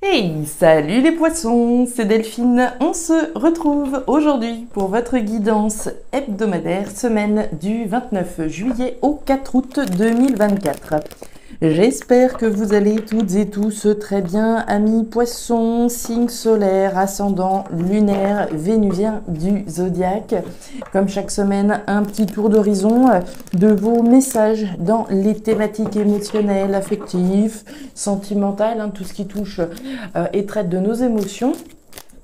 Hey, salut les poissons, c'est Delphine. On se retrouve aujourd'hui pour votre guidance hebdomadaire, semaine du 29 juillet au 4 août 2024. J'espère que vous allez toutes et tous très bien, amis poissons, signe solaire, ascendant, lunaire, vénusien du zodiaque. Comme chaque semaine, un petit tour d'horizon de vos messages dans les thématiques émotionnelles, affectives, sentimentales, tout ce qui touche et traite de nos émotions.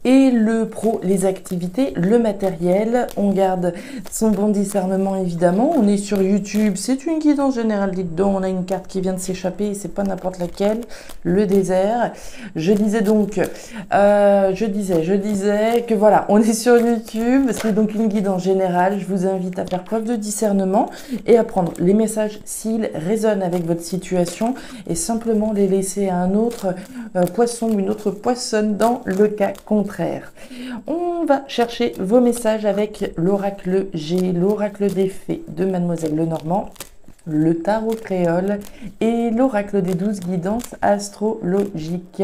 Et le pro, les activités, le matériel, on garde son bon discernement évidemment. On est sur YouTube, c'est une guidance générale dedans. On a une carte qui vient de s'échapper, c'est pas n'importe laquelle, le désert. Je disais donc, je disais que voilà, on est sur YouTube, c'est donc une guidance générale. Je vous invite à faire preuve de discernement et à prendre les messages s'ils résonnent avec votre situation et simplement les laisser à un autre poisson ou une autre poissonne dans le cas contraire. On va chercher vos messages avec l'oracle G, l'oracle des fées de Mademoiselle Lenormand, le tarot créole et l'oracle des 12 guidances astrologiques.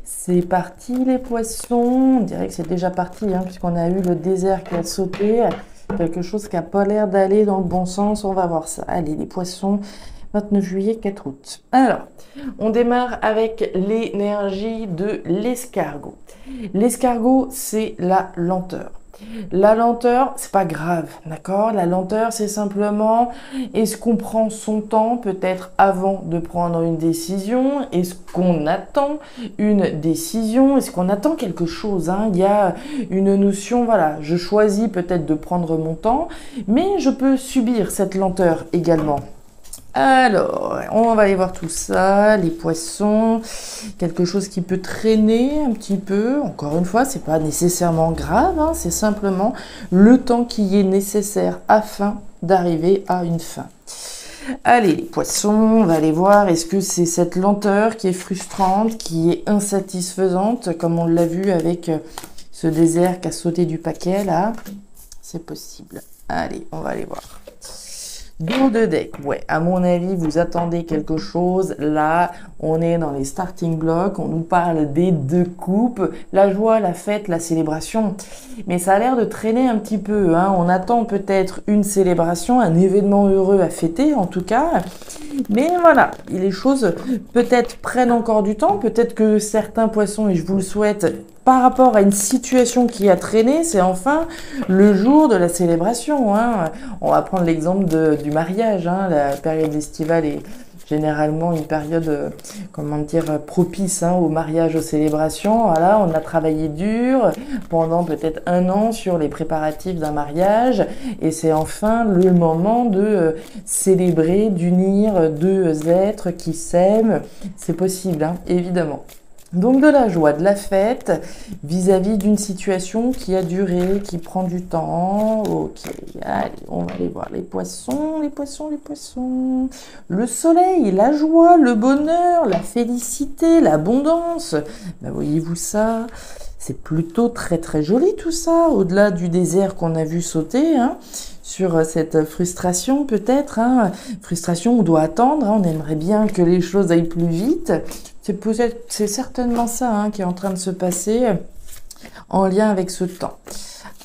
C'est parti les poissons, on dirait que c'est déjà parti puisqu'on a eu le désert qui a sauté, quelque chose qui n'a pas l'air d'aller dans le bon sens, on va voir ça. Allez les poissons, 29 juillet, 4 août. Alors, on démarre avec l'énergie de l'escargot. L'escargot, c'est la lenteur. La lenteur, c'est pas grave, d'accord? La lenteur, c'est simplement, est-ce qu'on prend son temps peut-être avant de prendre une décision? Est-ce qu'on attend une décision? Est-ce qu'on attend quelque chose, Il y a une notion, voilà, je choisis peut-être de prendre mon temps, mais je peux subir cette lenteur également. Alors, on va aller voir tout ça, les poissons, quelque chose qui peut traîner un petit peu. Encore une fois, c'est pas nécessairement grave, c'est simplement le temps qui est nécessaire afin d'arriver à une fin. Allez, les poissons, on va aller voir, est-ce que c'est cette lenteur qui est frustrante, qui est insatisfaisante, comme on l'a vu avec ce désert qui a sauté du paquet, là? C'est possible. Allez, on va aller voir. Dos de deck, ouais, à mon avis, vous attendez quelque chose. Là, on est dans les starting blocks, on nous parle des deux coupes, la joie, la fête, la célébration. Mais ça a l'air de traîner un petit peu, On attend peut-être une célébration, un événement heureux à fêter, en tout cas. Mais voilà, les choses peut-être prennent encore du temps, peut-être que certains poissons, et je vous le souhaite, par rapport à une situation qui a traîné, c'est enfin le jour de la célébration. On va prendre l'exemple du mariage. La période estivale est généralement une période, propice au mariage, aux célébrations. Voilà, on a travaillé dur pendant peut-être 1 an sur les préparatifs d'un mariage et c'est enfin le moment de célébrer, d'unir deux êtres qui s'aiment. C'est possible, évidemment. Donc de la joie, de la fête vis-à-vis d'une situation qui a duré, qui prend du temps. Ok, allez, on va aller voir les poissons, les poissons, les poissons. Le soleil, la joie, le bonheur, la félicité, l'abondance. Voyez-vous ça? C'est plutôt très très joli tout ça, au-delà du désert qu'on a vu sauter, sur cette frustration peut-être, frustration, on doit attendre, on aimerait bien que les choses aillent plus vite. C'est certainement ça qui est en train de se passer en lien avec ce temps,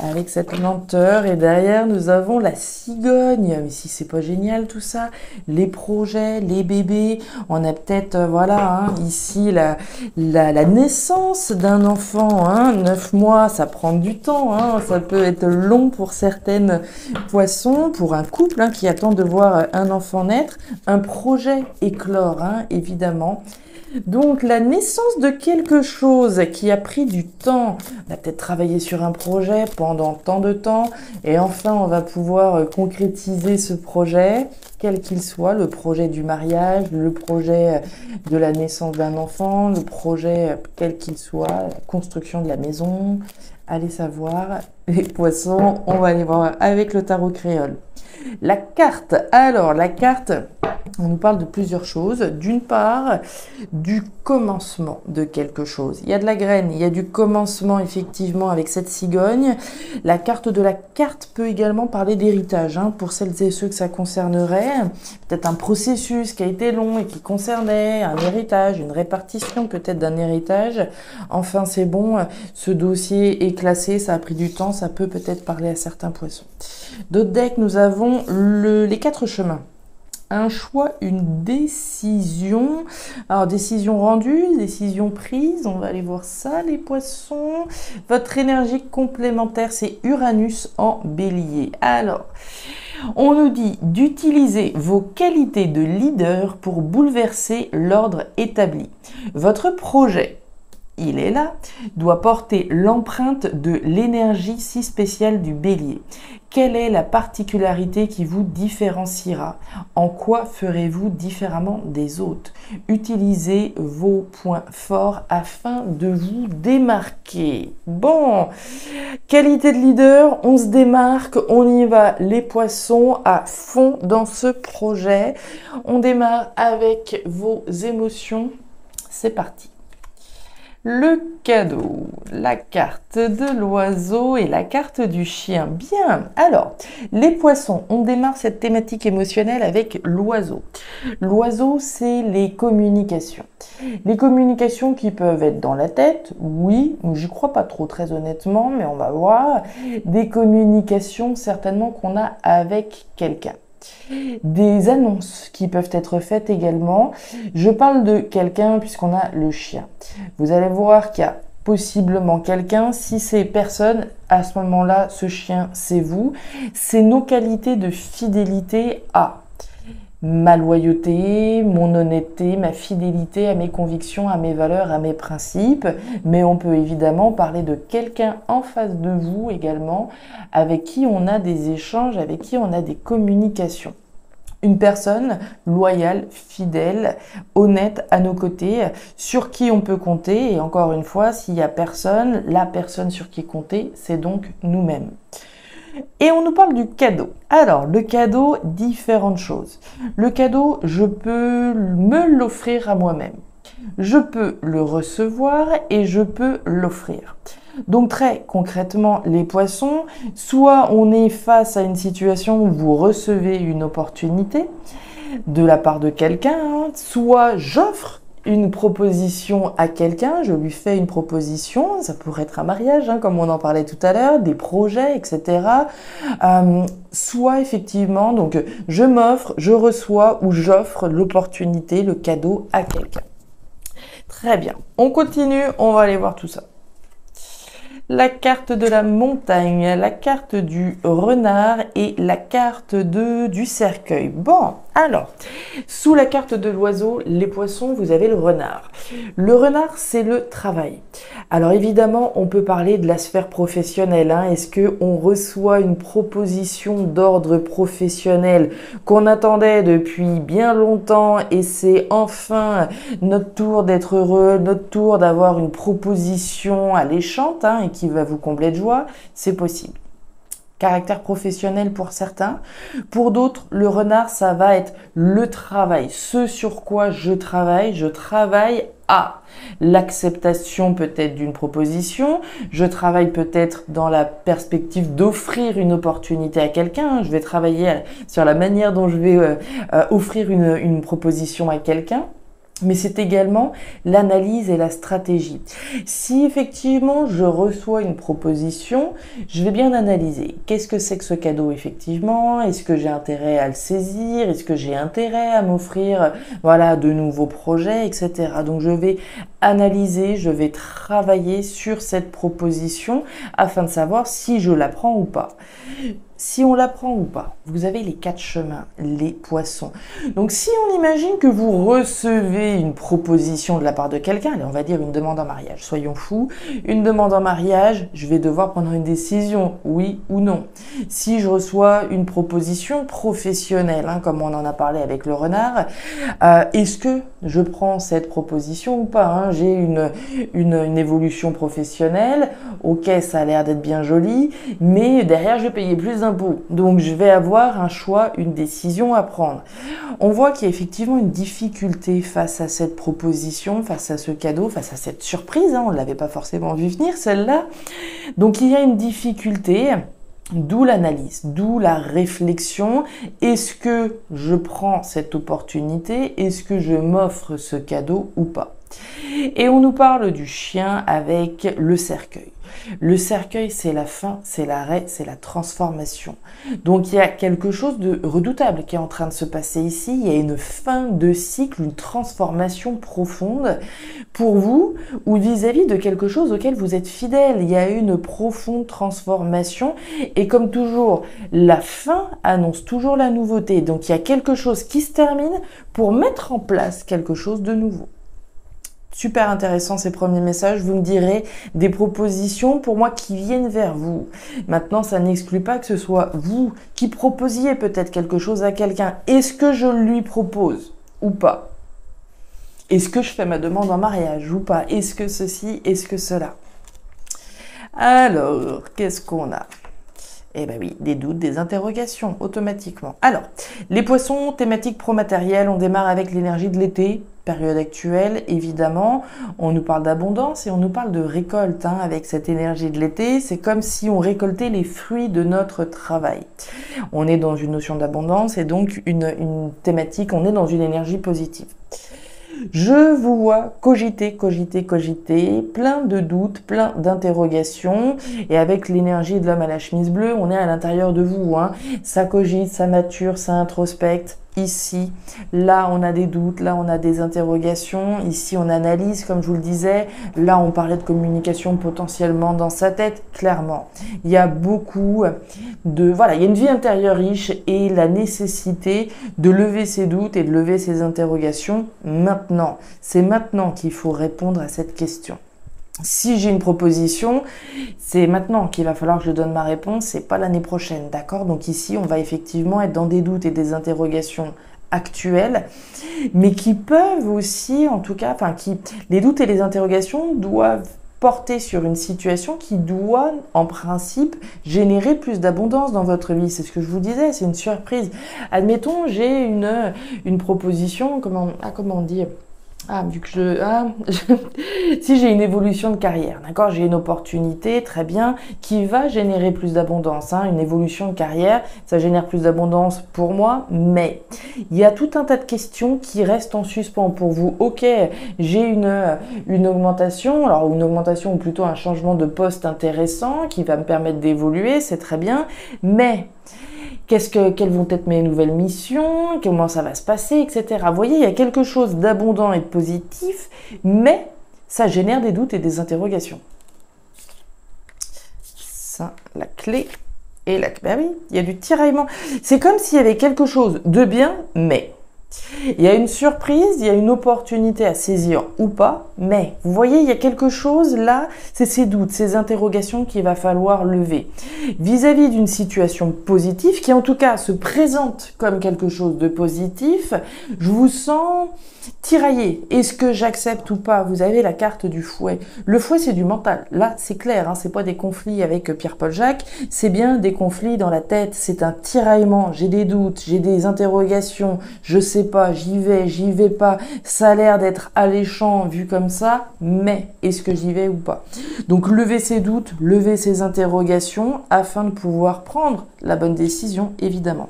avec cette lenteur. Et derrière, nous avons la cigogne. Mais si c'est pas génial tout ça, les projets, les bébés. On a peut-être, ici la naissance d'un enfant. 9 mois, ça prend du temps. Ça peut être long pour certaines poissons, pour un couple qui attend de voir un enfant naître. Un projet éclore, évidemment. Donc la naissance de quelque chose qui a pris du temps, on a peut-être travaillé sur un projet pendant tant de temps et enfin on va pouvoir concrétiser ce projet, quel qu'il soit, le projet du mariage, le projet de la naissance d'un enfant, le projet quel qu'il soit, la construction de la maison. Allez savoir, les poissons, on va aller voir avec le tarot créole. La carte, alors la carte, on nous parle de plusieurs choses. D'une part, du commencement de quelque chose. Il y a de la graine, il y a du commencement effectivement avec cette cigogne. La carte de la carte peut également parler d'héritage, pour celles et ceux que ça concernerait. peut-être un processus qui a été long et qui concernait un héritage, une répartition peut-être d'un héritage. Enfin, c'est bon, ce dossier est classé, ça a pris du temps, ça peut peut-être parler à certains poissons. D'autres decks, nous avons les 4 chemins. Un choix, une décision. Alors, décision rendue, décision prise. On va aller voir ça, les poissons. Votre énergie complémentaire, c'est Uranus en bélier. Alors, on nous dit d'utiliser vos qualités de leader pour bouleverser l'ordre établi. Votre projet, il est là, doit porter l'empreinte de l'énergie si spéciale du bélier. Quelle est la particularité qui vous différenciera? En quoi ferez-vous différemment des autres? Utilisez vos points forts afin de vous démarquer. Bon, qualité de leader, on se démarque, on y va les poissons à fond dans ce projet. On démarre avec vos émotions. C'est parti. Le cadeau, la carte de l'oiseau et la carte du chien. Bien, alors, les poissons, on démarre cette thématique émotionnelle avec l'oiseau. L'oiseau, c'est les communications. Les communications qui peuvent être dans la tête, oui, j'y crois pas trop très honnêtement, mais on va voir. Des communications certainement qu'on a avec quelqu'un. Des annonces qui peuvent être faites également. Je parle de quelqu'un puisqu'on a le chien. Vous allez voir qu'il y a possiblement quelqu'un. Si c'est personne, à ce moment-là, ce chien, c'est vous. C'est nos qualités de fidélité à ma loyauté, mon honnêteté, ma fidélité à mes convictions, à mes valeurs, à mes principes. Mais on peut évidemment parler de quelqu'un en face de vous également, avec qui on a des échanges, avec qui on a des communications. Une personne loyale, fidèle, honnête à nos côtés, sur qui on peut compter. Et encore une fois, s'il n'y a personne, la personne sur qui compter, c'est donc nous-mêmes. Et on nous parle du cadeau. Alors, le cadeau, différentes choses. Le cadeau, je peux me l'offrir à moi-même. Je peux le recevoir et je peux l'offrir. Donc très concrètement, les poissons, soit on est face à une situation où vous recevez une opportunité de la part de quelqu'un, soit j'offre une proposition à quelqu'un, je lui fais une proposition, ça pourrait être un mariage, comme on en parlait tout à l'heure, des projets, etc. Soit effectivement, donc je m'offre, je reçois ou j'offre l'opportunité, le cadeau à quelqu'un. Très bien, on continue, on va aller voir tout ça. La carte de la montagne, la carte du renard et la carte du cercueil. Bon, alors, sous la carte de l'oiseau, les poissons, vous avez le renard. Le renard, c'est le travail. Alors évidemment, on peut parler de la sphère professionnelle. Est-ce qu'on reçoit une proposition d'ordre professionnel qu'on attendait depuis bien longtemps et c'est enfin notre tour d'être heureux, notre tour d'avoir une proposition alléchante et qui va vous combler de joie? C'est possible. Caractère professionnel pour certains. Pour d'autres, le renard, ça va être le travail. Ce sur quoi je travaille à l'acceptation peut-être d'une proposition. Je travaille peut-être dans la perspective d'offrir une opportunité à quelqu'un. Je vais travailler sur la manière dont je vais offrir une proposition à quelqu'un. Mais c'est également l'analyse et la stratégie. Si effectivement je reçois une proposition, je vais bien analyser. Qu'est-ce que c'est que ce cadeau effectivement? Est-ce que j'ai intérêt à le saisir? Est-ce que j'ai intérêt à m'offrir de nouveaux projets, etc. Donc je vais analyser, je vais travailler sur cette proposition afin de savoir si je la prends ou pas. Si on la prend ou pas, vous avez les 4 chemins, les poissons. Donc si on imagine que vous recevez une proposition de la part de quelqu'un, allez, on va dire une demande en mariage, soyons fous, une demande en mariage, je vais devoir prendre une décision, oui ou non. Si je reçois une proposition professionnelle, comme on en a parlé avec le renard, est-ce que je prends cette proposition ou pas? J'ai une évolution professionnelle, ok, ça a l'air d'être bien joli, mais derrière je vais payer plus d'impôts. Donc je vais avoir un choix, une décision à prendre. On voit qu'il y a effectivement une difficulté face à cette proposition, face à ce cadeau, face à cette surprise. On ne l'avait pas forcément vu venir celle-là. Donc il y a une difficulté. D'où l'analyse, d'où la réflexion. Est-ce que je prends cette opportunité? Est-ce que je m'offre ce cadeau ou pas? Et on nous parle du chien avec le cercueil. Le cercueil, c'est la fin, c'est l'arrêt, c'est la transformation. Donc il y a quelque chose de redoutable qui est en train de se passer ici. Il y a une fin de cycle, une transformation profonde pour vous ou vis-à-vis de quelque chose auquel vous êtes fidèle. Il y a une profonde transformation et comme toujours, la fin annonce toujours la nouveauté. Donc il y a quelque chose qui se termine pour mettre en place quelque chose de nouveau. Super intéressant ces premiers messages, vous me direz des propositions pour moi qui viennent vers vous. Maintenant, ça n'exclut pas que ce soit vous qui proposiez peut-être quelque chose à quelqu'un. Est-ce que je lui propose ou pas? Est-ce que je fais ma demande en mariage ou pas? Est-ce que ceci, est-ce que cela? Alors, qu'est-ce qu'on a? Eh bien oui, des doutes, des interrogations, automatiquement. Alors, les poissons, thématique pro-matériel, on démarre avec l'énergie de l'été, période actuelle, évidemment. On nous parle d'abondance et on nous parle de récolte avec cette énergie de l'été. C'est comme si on récoltait les fruits de notre travail. On est dans une notion d'abondance et donc une thématique, on est dans une énergie positive. Je vous vois cogiter, plein de doutes, plein d'interrogations. Et avec l'énergie de l'homme à la chemise bleue, on est à l'intérieur de vous. Ça cogite, ça mature, ça introspecte. Ici, là, on a des doutes, là, on a des interrogations. Ici, on analyse, comme je vous le disais. Là, on parlait de communication potentiellement dans sa tête, clairement. Il y a beaucoup de... Voilà, il y a une vie intérieure riche et la nécessité de lever ses doutes et de lever ses interrogations maintenant. C'est maintenant qu'il faut répondre à cette question. Si j'ai une proposition, c'est maintenant qu'il va falloir que je donne ma réponse, c'est pas l'année prochaine, d'accord? Donc ici, on va effectivement être dans des doutes et des interrogations actuelles, mais qui peuvent aussi, en tout cas, les doutes et les interrogations doivent porter sur une situation qui doit, en principe, générer plus d'abondance dans votre vie. C'est ce que je vous disais, c'est une surprise. Admettons, j'ai une proposition, comment on dit? Si j'ai une évolution de carrière, d'accord, j'ai une opportunité, très bien, qui va générer plus d'abondance. Une évolution de carrière, ça génère plus d'abondance pour moi, mais il y a tout un tas de questions qui restent en suspens pour vous. Ok, j'ai une augmentation, alors une augmentation ou plutôt un changement de poste intéressant qui va me permettre d'évoluer, c'est très bien, mais quelles vont être mes nouvelles missions, comment ça va se passer, etc. Vous voyez, il y a quelque chose d'abondant et de positif, mais ça génère des doutes et des interrogations. Ça, la clé et la... Ben oui, il y a du tiraillement. C'est comme s'il y avait quelque chose de bien, mais... Il y a une surprise, il y a une opportunité à saisir ou pas, mais vous voyez, il y a quelque chose là, c'est ces doutes, ces interrogations qu'il va falloir lever. Vis-à-vis d'une situation positive, qui en tout cas se présente comme quelque chose de positif, je vous sens tiraillé. Est-ce que j'accepte ou pas? Vous avez la carte du fouet. Le fouet, c'est du mental. Là, c'est clair, c'est pas des conflits avec Pierre-Paul Jacques, c'est bien des conflits dans la tête, c'est un tiraillement. J'ai des doutes, j'ai des interrogations, je sais pas, j'y vais pas, ça a l'air d'être alléchant vu comme ça, mais est-ce que j'y vais ou pas? Donc lever ses doutes, lever ses interrogations afin de pouvoir prendre la bonne décision, évidemment.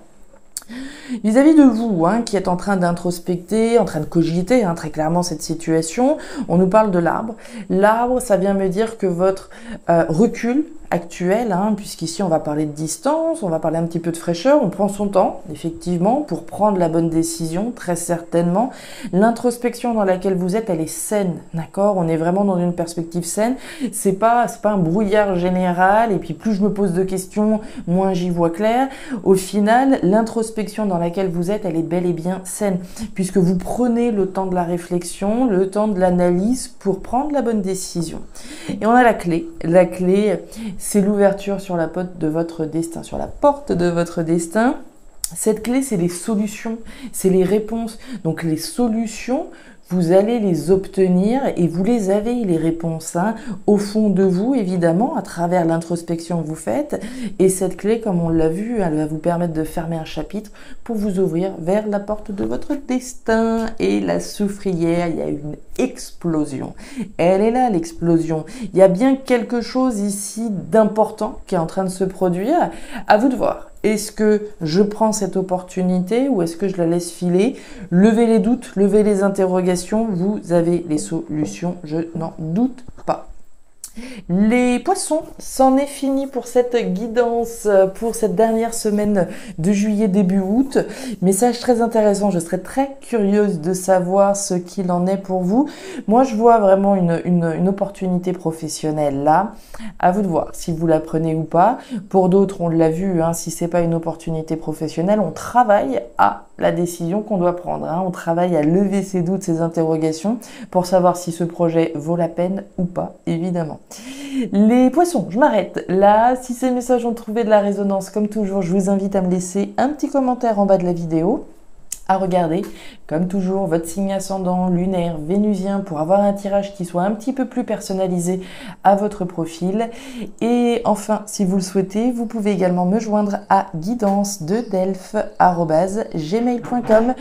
Vis-à-vis de vous, qui êtes en train d'introspecter, en train de cogiter très clairement cette situation, on nous parle de l'arbre. L'arbre, ça vient me dire que votre recul actuel, puisqu'ici on va parler de distance, on va parler un petit peu de fraîcheur, on prend son temps, effectivement, pour prendre la bonne décision, très certainement. L'introspection dans laquelle vous êtes, elle est saine, d'accord? On est vraiment dans une perspective saine. C'est pas un brouillard général, et puis plus je me pose de questions, moins j'y vois clair. Au final, l'introspection dans laquelle vous êtes, elle est bel et bien saine, puisque vous prenez le temps de la réflexion, le temps de l'analyse pour prendre la bonne décision. Et on a la clé. La clé, c'est l'ouverture sur la porte de votre destin, sur la porte de votre destin. Cette clé, c'est les solutions, c'est les réponses. Donc les solutions vous allez les obtenir et vous les avez, les réponses, hein, au fond de vous, évidemment, à travers l'introspection que vous faites. Et cette clé, comme on l'a vu, elle va vous permettre de fermer un chapitre pour vous ouvrir vers la porte de votre destin. Et la soufrière, il y a une explosion. Elle est là, l'explosion. Il y a bien quelque chose ici d'important qui est en train de se produire. À vous de voir. Est-ce que je prends cette opportunité ou est-ce que je la laisse filer? Levez les doutes, levez les interrogations, vous avez les solutions, je n'en doute pas. Les poissons, c'en est fini pour cette guidance, pour cette dernière semaine de juillet début août. Message très intéressant, je serais très curieuse de savoir ce qu'il en est pour vous. Moi, je vois vraiment une opportunité professionnelle là. À vous de voir si vous la prenez ou pas. Pour d'autres, on l'a vu, hein, si c'est pas une opportunité professionnelle, on travaille à la décision qu'on doit prendre. Hein. On travaille à lever ses doutes, ses interrogations pour savoir si ce projet vaut la peine ou pas, évidemment. Les poissons, je m'arrête là. Si ces messages ont trouvé de la résonance, comme toujours, je vous invite à me laisser un petit commentaire en bas de la vidéo. À regarder, comme toujours, votre signe ascendant, lunaire, vénusien pour avoir un tirage qui soit un petit peu plus personnalisé à votre profil. Et enfin, si vous le souhaitez, vous pouvez également me joindre à guidance-delphes@gmail.com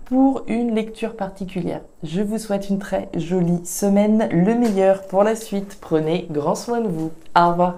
pour une lecture particulière. Je vous souhaite une très jolie semaine, le meilleur pour la suite. Prenez grand soin de vous. Au revoir.